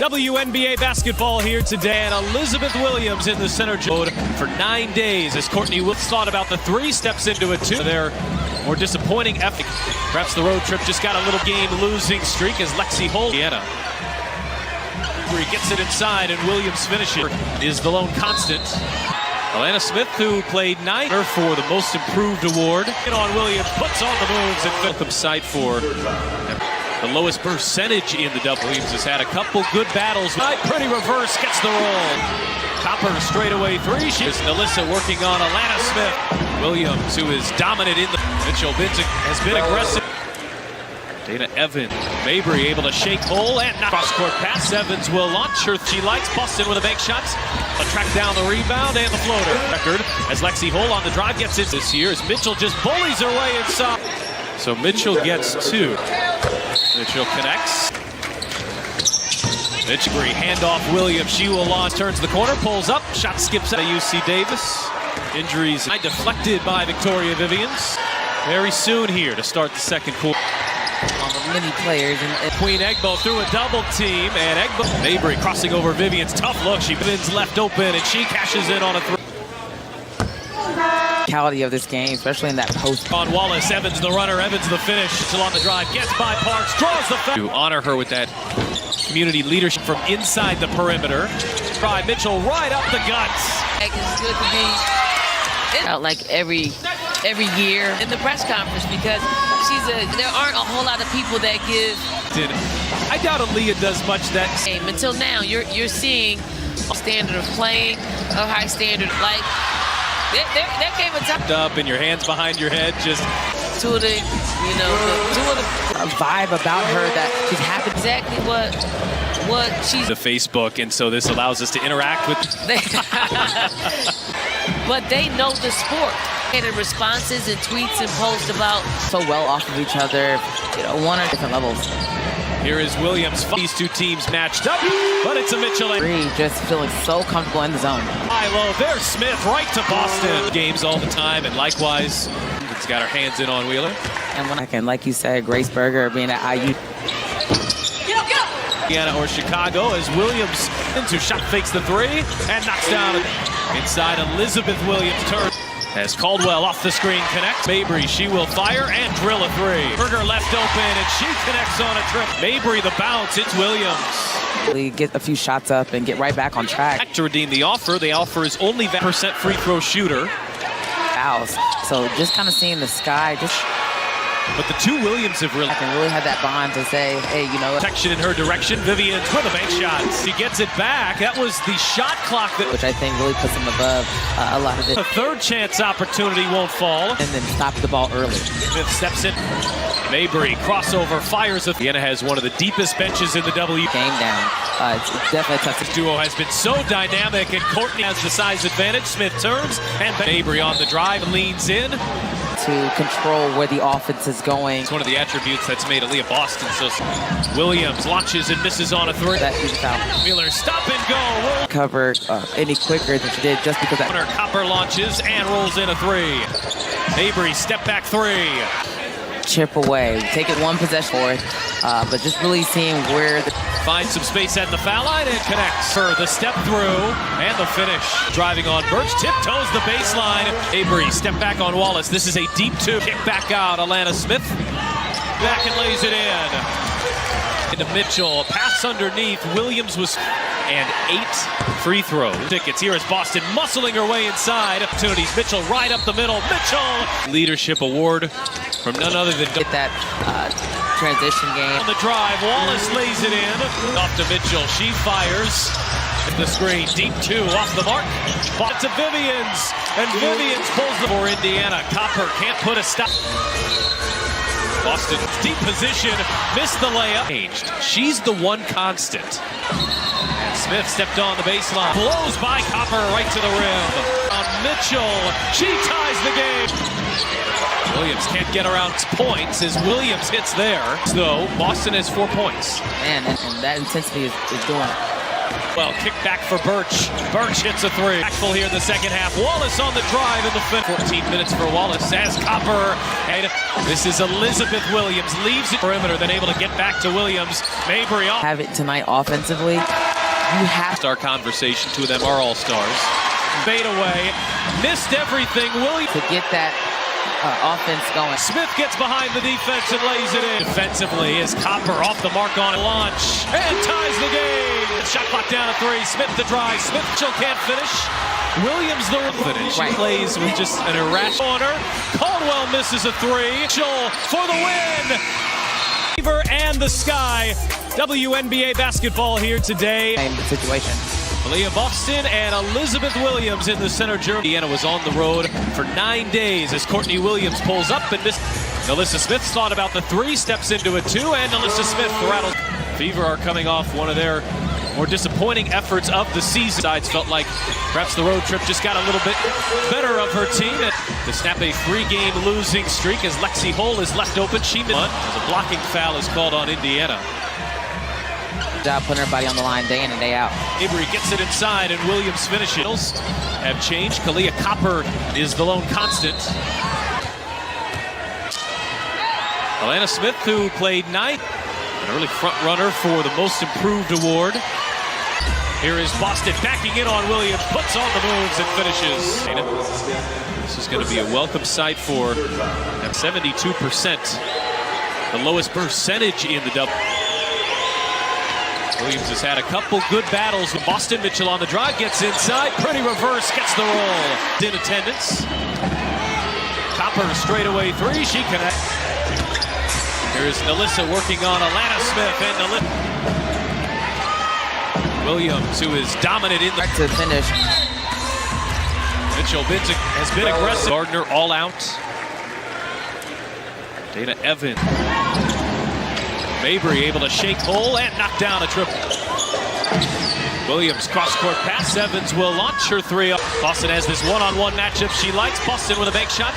WNBA basketball here today, and Elizabeth Williams in the center for 9 days as Courtney Wilkes thought about the three, steps into it two. Their more disappointing effort. Perhaps the road trip just got a little game losing streak as Lexi Holt. Indiana. Where he gets it inside and Williams finishes is the lone constant. Alana Smith, who played 9 for the most improved award. On Williams, puts on the moves and Phillips side for the lowest percentage in the double. Williams has had a couple good battles. Pretty reverse, gets the roll. Copper straightaway three. She's Alyssa working on Alana Smith. Williams, who is dominant in the Mitchell has been aggressive. Dana Evans, Mabry able to shake hole and knock cross-court pass. Evans will launch her. She likes Boston with a bank shots. A track down the rebound and the floater. Record as Lexi Hole on the drive gets it this year as Mitchell just bullies her way inside. So Mitchell gets two. Mitchell connects. Mitchell handoff Williams. She will launch, turns the corner, pulls up, shot skips out of UC Davis. Injuries deflected by Victoria Vivians. Very soon here to start the second quarter. On the many players. And Queen Egbo through a double team, and Egbo. Mabry crossing over Vivians. Tough look. She spins left open, and she cashes in on a three. Quality of this game, especially in that post. On Wallace, Evans the runner, Evans the finish. Still on the drive, gets by Parks, draws the foul. To honor her with that community leadership from inside the perimeter. Try Mitchell right up the guts. It's good to be out like every year in the press conference because there aren't a whole lot of people that give. I doubt Aaliyah does much that game. Until now, you're seeing a standard of playing, a high standard. Like that game is up and your hands behind your head, just two of the a vibe about her that she's happy. Exactly what she's the Facebook, and so this allows us to interact with. But they know the sport. And responses and tweets and posts about so well off of each other, one or different levels. Here is Williams. These two teams matched up, but it's a Mitchell. Just feeling so comfortable in the zone. High-low, there's Smith right to Boston. Games all the time, and likewise, it's got her hands in on Wheeler. And when I can, like you said, Grace Berger being at IU. Indiana or Chicago as Williams into shot fakes the three and knocks down inside. Elizabeth Williams turns. As Caldwell off the screen connects. Mabry, she will fire and drill a three. Berger left open and she connects on a trip. Mabry the bounce, it's Williams. Get a few shots up and get right back on track. To redeem the offer is only % free throw shooter. Fouls. So just kind of seeing the sky. But the two Williams have really had that bond to say, hey, protection in her direction. Vivians with a bank shot. She gets it back. That was the shot clock which I think really puts them above a lot of this. A third chance opportunity won't fall. And then stop the ball early. Smith steps in. Mabry crossover fires. Indiana has one of the deepest benches in the W. Game down. It's definitely tough. This duo has been so dynamic, and Courtney has the size advantage. Smith turns, and Mabry on the drive leans in. To control where the offense is going. It's one of the attributes that's made Aaliyah Boston. So Williams launches and misses on a three. That is foul. Wheeler stop and go. Cover any quicker than she did just because that. Copper launches and rolls in a three. Mabry step back three. Chip away. Take it one possession for it. But just really seeing where the. Finds some space at the foul line and connects for the step through and the finish. Driving on Birch, tiptoes the baseline. Mabry step back on Wallace. This is a deep two. Kick back out. Alana Smith back and lays it in. Into Mitchell. Pass underneath. Williams was and 8 free throws. Tickets here is Boston muscling her way inside. Opportunities. Mitchell right up the middle. Mitchell. Leadership award from none other than get that transition game. On the drive, Wallace lays it in. Off to Mitchell. She fires. At the screen. Deep two off the mark. Ball to Vivians. And Vivians pulls the for Indiana. Copper can't put a stop. Boston deep position. Missed the layup. She's the one constant. Smith stepped on the baseline. Blows by Copper right to the rim. On Mitchell. She ties the game. Williams can't get around points as Williams hits there. So Boston has 4 points. Man, and that intensity is doing it. Well, kick back for Birch. Birch hits a three. Backful here in the second half. Wallace on the drive in the fifth. 14 minutes for Wallace as Copper. And this is Elizabeth Williams. Leaves the perimeter, then able to get back to Williams. Mabry off. Have it tonight offensively. You have Our conversation. Two of them are all-stars. Fade away. Missed everything. Williams to get that offense going. Smith gets behind the defense and lays it in. Defensively is Copper off the mark on launch and ties the game. Shot clock down to 3. Smith the drive. Smith still can't finish. Williams the finish. Right. Plays with just an irrational corner. Caldwell misses a 3. Mitchell for the win. Fever and the Sky. WNBA basketball here today. Same situation. Leah Boston and Elizabeth Williams in the center jersey. Indiana was on the road for 9 days as Courtney Williams pulls up and missed. Alyssa Smith thought about the 3, steps into a 2, and Alyssa Smith rattles. Fever are coming off one of their more disappointing efforts of the season. Sides felt like perhaps the road trip just got a little bit better of her team. And to snap a 3-game losing streak as Lexi Hull is left open. She missed. The blocking foul is called on Indiana. Job putting her body on the line day in and day out. Avery gets it inside and Williams finishes. Have changed. Kalia Copper is the lone constant. Alana Smith, who played night, an early front runner for the most improved award. Here is Boston backing in on Williams, puts on the moves and finishes. This is going to be a welcome sight for 72%, the lowest percentage in the double. Williams has had a couple good battles with Boston. Mitchell on the drive, gets inside. Pretty reverse, gets the roll. In attendance. Copper straightaway 3. She connects. Here's Alyssa working on Alana Smith and Williams, who is dominant in the To finish. Mitchell has been aggressive. Gardner all out. Dana Evans. Mabry able to shake Hull and knock down a triple. Williams cross-court pass. Evans will launch her 3. Boston has this one-on-one matchup she likes. Boston with a bank shot.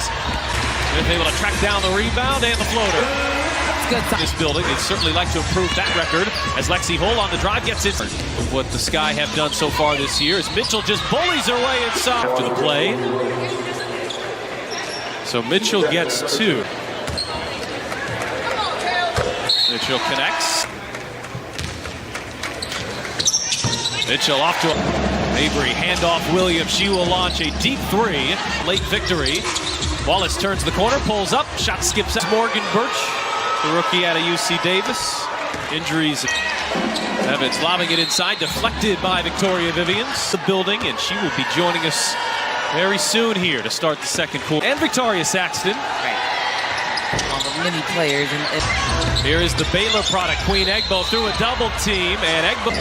Smith able to track down the rebound and the floater. Good time. This building, they'd certainly like to improve that record as Lexi Hull on the drive gets it. What the Sky have done so far this year is Mitchell just bullies her way inside after the play. So Mitchell gets 2. Mitchell connects. Mitchell off to Mabry, handoff Williams. She will launch a deep 3. Late victory. Wallace turns the corner, pulls up. Shot skips out. Morgan Birch, the rookie out of UC Davis. Injuries. Evans lobbing it inside, deflected by Victoria Vivians. The building, and she will be joining us very soon here to start the second quarter. And Victoria Saxton. All the many players. Here is the Baylor product, Queen Egbo through a double team, and Egbo.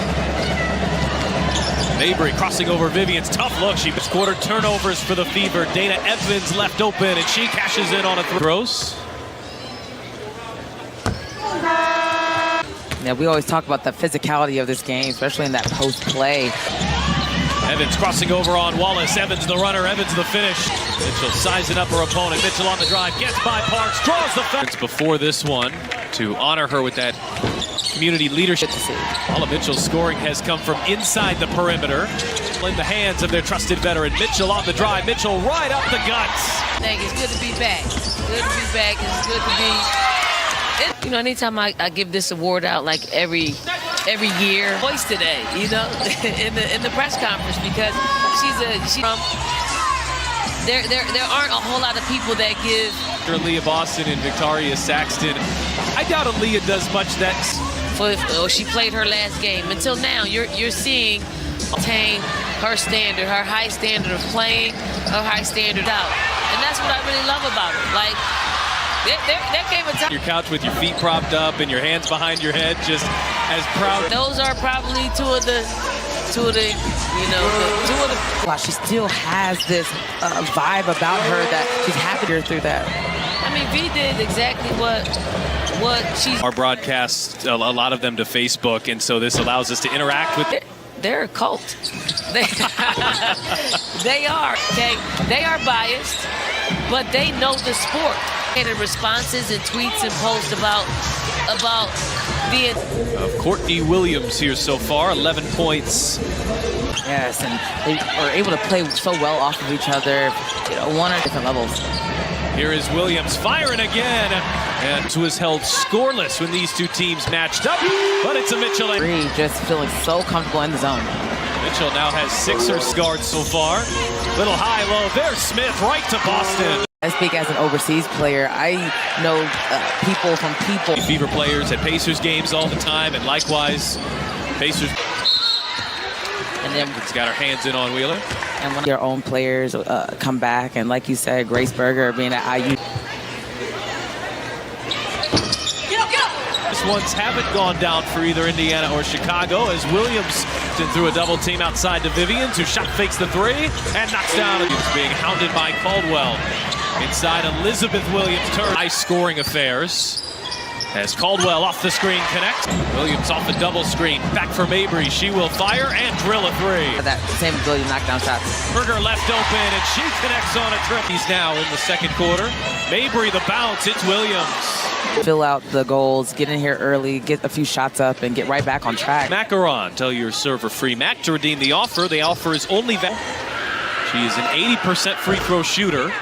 Mabry crossing over Vivian's tough look. She missed quarter turnovers for the Fever. Dana Evans left open, and she cashes in on a Gross. Yeah, we always talk about the physicality of this game, especially in that post play. Evans crossing over on Wallace. Evans the runner, Evans the finish. Mitchell sizing up her opponent. Mitchell on the drive, gets by Parks, draws the foul. Before this one, to honor her with that community leadership. All of Mitchell's scoring has come from inside the perimeter. In the hands of their trusted veteran. Mitchell on the drive. Mitchell right up the guts. Thank you. It's good to be back. Good to be back. It's good to be. You know, anytime I give this award out, like every year, voice today, you know, in the press conference, because there aren't a whole lot of people that give. Leah Boston and Victoria Saxton. I doubt Leah does much that. She played her last game. Until now, you're seeing attain her standard, her high standard of playing, her high standard out, and that's what I really love about her. Like. There came a time. Your couch with your feet propped up and your hands behind your head, just as proud. Those are probably two of the Wow, she still has this vibe about her that she's happy to through that. I mean, V did exactly what she's. Our broadcast, a lot of them to Facebook, and so this allows us to interact with. They're a cult. They are, okay? They are biased, but they know the sport. And responses and tweets and posts about about being Of Courtney Williams here so far, 11 points. Yes, and they are able to play so well off of each other, one or different levels. Here is Williams firing again, and was held scoreless when these two teams matched up, but it's a Mitchell. Just feeling so comfortable in the zone. Mitchell now has 6 guards so far. Little high-low. There's Smith right to Boston. I speak as an overseas player. I know people from people. Fever players at Pacers games all the time, and likewise, Pacers. And then it's got her hands in on Wheeler. And when your own players come back, and like you said, Grace Berger being at AUG. This ones haven't gone down for either Indiana or Chicago, as Williams threw a double team outside to Vivians, who shot fakes the 3 and knocks down. He's being hounded by Caldwell. Inside Elizabeth Williams' turn. High scoring affairs. As Caldwell off the screen connects. Williams off the double screen. Back for Mabry. She will fire and drill a 3. That same ability to knock down shots. Berger left open, and she connects on a trip. He's now in the second quarter. Mabry the bounce. It's Williams. Fill out the goals, get in here early, get a few shots up, and get right back on track. Macaron, tell your server free Mac to redeem the offer. The offer is only that. She is an 80% free throw shooter.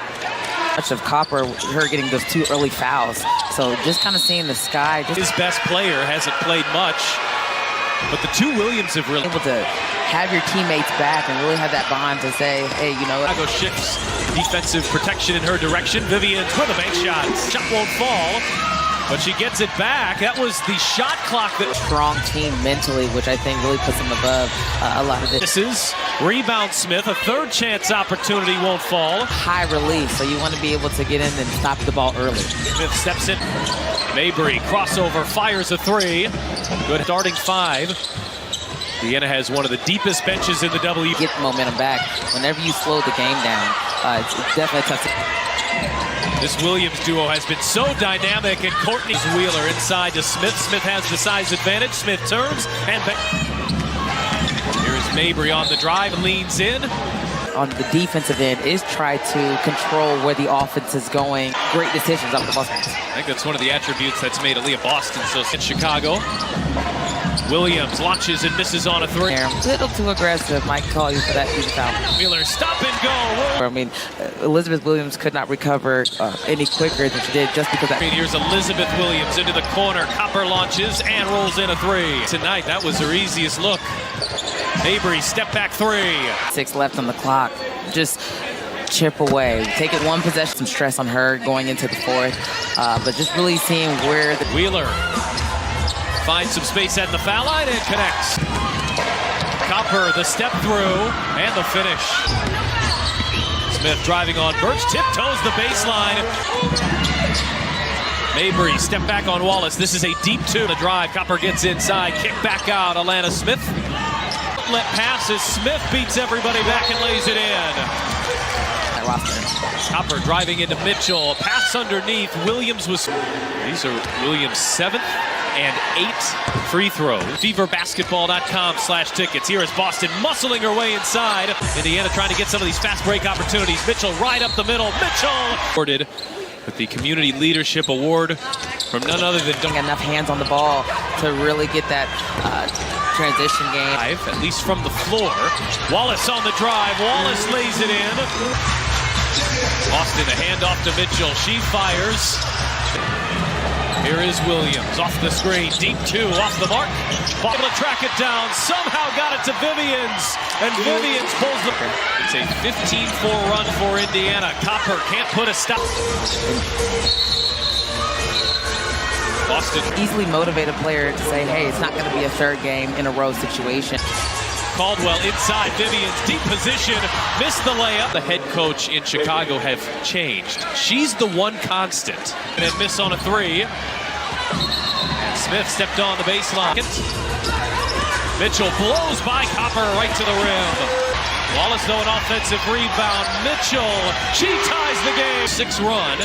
Much of Copper, her getting those 2 early fouls. So just kind of seeing the sky. His best player hasn't played much, but the 2 Williams have really able to have your teammates back and really have that bond to say, hey, you know what? Chicago shifts defensive protection in her direction. Vivians with a bank shot. Shot won't fall, but she gets it back. That was the shot clock that. Strong team mentally, which I think really puts them above a lot of it. This is rebound Smith. A 3rd chance opportunity won't fall. High release, so you want to be able to get in and stop the ball early. Smith steps in. Mabry crossover, fires a 3. Good starting 5. Indiana has one of the deepest benches in the W. Get momentum back. Whenever you slow the game down, it's definitely tough to. This Williams duo has been so dynamic, and Courtney's Wheeler inside to Smith. Smith has the size advantage. Smith turns and here's Mabry on the drive and leans in. On the defensive end is try to control where the offense is going. Great decisions off the ball screens. I think that's one of the attributes that's made Aaliyah Boston so in Chicago. Williams launches and misses on a 3. A little too aggressive. Might call you for that easy foul. Wheeler stop and go. I mean, Elizabeth Williams could not recover any quicker than she did just because that. Here's Elizabeth Williams into the corner. Copper launches and rolls in a 3. Tonight, that was her easiest look. Mabry, step back 3. 6 left on the clock. Just chip away. Take it one possession. Some stress on her going into the 4th. But just really seeing where the. Wheeler finds some space at the foul line and connects. Copper, the step through and the finish. Smith driving on Birch, tiptoes the baseline. Mabry, step back on Wallace. This is a deep 2. The drive, Copper gets inside, kick back out. Alana Smith. Let passes. Smith beats everybody back and lays it in. Copper driving into Mitchell. Pass underneath. Williams was. These are Williams' 7th and 8th free throws. Feverbasketball.com/tickets. Here is Boston muscling her way inside. Indiana trying to get some of these fast break opportunities. Mitchell right up the middle. Mitchell awarded with the Community Leadership Award from none other than enough hands on the ball to really get that transition game. At least from the floor. Wallace on the drive. Wallace lays it in. Boston, a handoff to Mitchell. She fires. Here is Williams off the screen. Deep 2 off the mark. Able to track it down. Somehow got it to Vivians. And Vivians pulls the. It's a 15-4 run for Indiana. Copper can't put a stop. Boston. Easily motivated player to say, hey, it's not going to be a 3rd game in a row situation. Caldwell inside, Vivians, deep position, missed the layup. The head coach in Chicago have changed. She's the one constant. And then miss on a 3. And Smith stepped on the baseline. Mitchell blows by Copper right to the rim. Wallace, though, an offensive rebound. Mitchell, she ties the game. 6 run.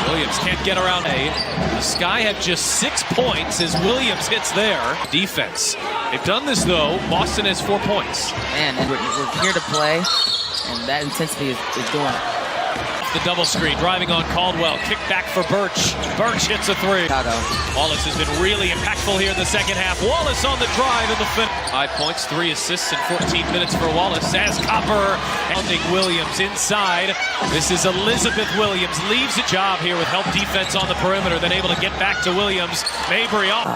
Williams can't get around A. The Sky have just 6 points as Williams hits there. Defense. They've done this, though. Boston has 4 points. Man, and we're here to play, and that intensity is doing it. the double screen, driving on Caldwell. Kick back for Birch. Birch hits a three. Chicago. Wallace has been really impactful here in the second half. Wallace on the drive in the fifth. 5 points, 3 assists in 14 minutes for Wallace. As Copper hounding Williams inside. This is Elizabeth Williams. Leaves a job here with help defense on the perimeter, then able to get back to Williams. Mabry off.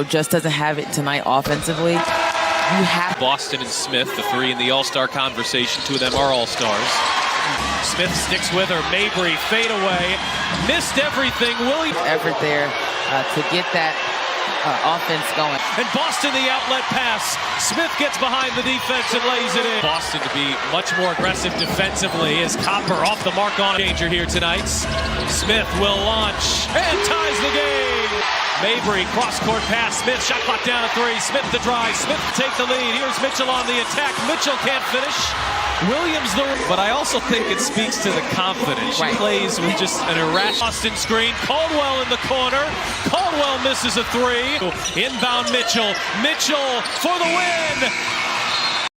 Just doesn't have it tonight offensively. You have Boston and Smith, the three in the All-Star conversation. Two of them are All-Stars. Smith sticks with her. Mabry fade away. Missed everything. Williams effort there to get that offense going. And Boston the outlet pass. Smith gets behind the defense and lays it in. Boston to be much more aggressive defensively as Copper off the mark on danger here tonight. Smith will launch and ties the game. Mabry cross-court pass. Smith shot clock down at 3. Smith the drive. Smith take the lead. Here's Mitchell on the attack. Mitchell can't finish. Williams but I also think it speaks to the confidence. She plays with just an irrational Boston screen. Caldwell in the corner. Caldwell misses a 3. Inbound Mitchell. Mitchell for the win.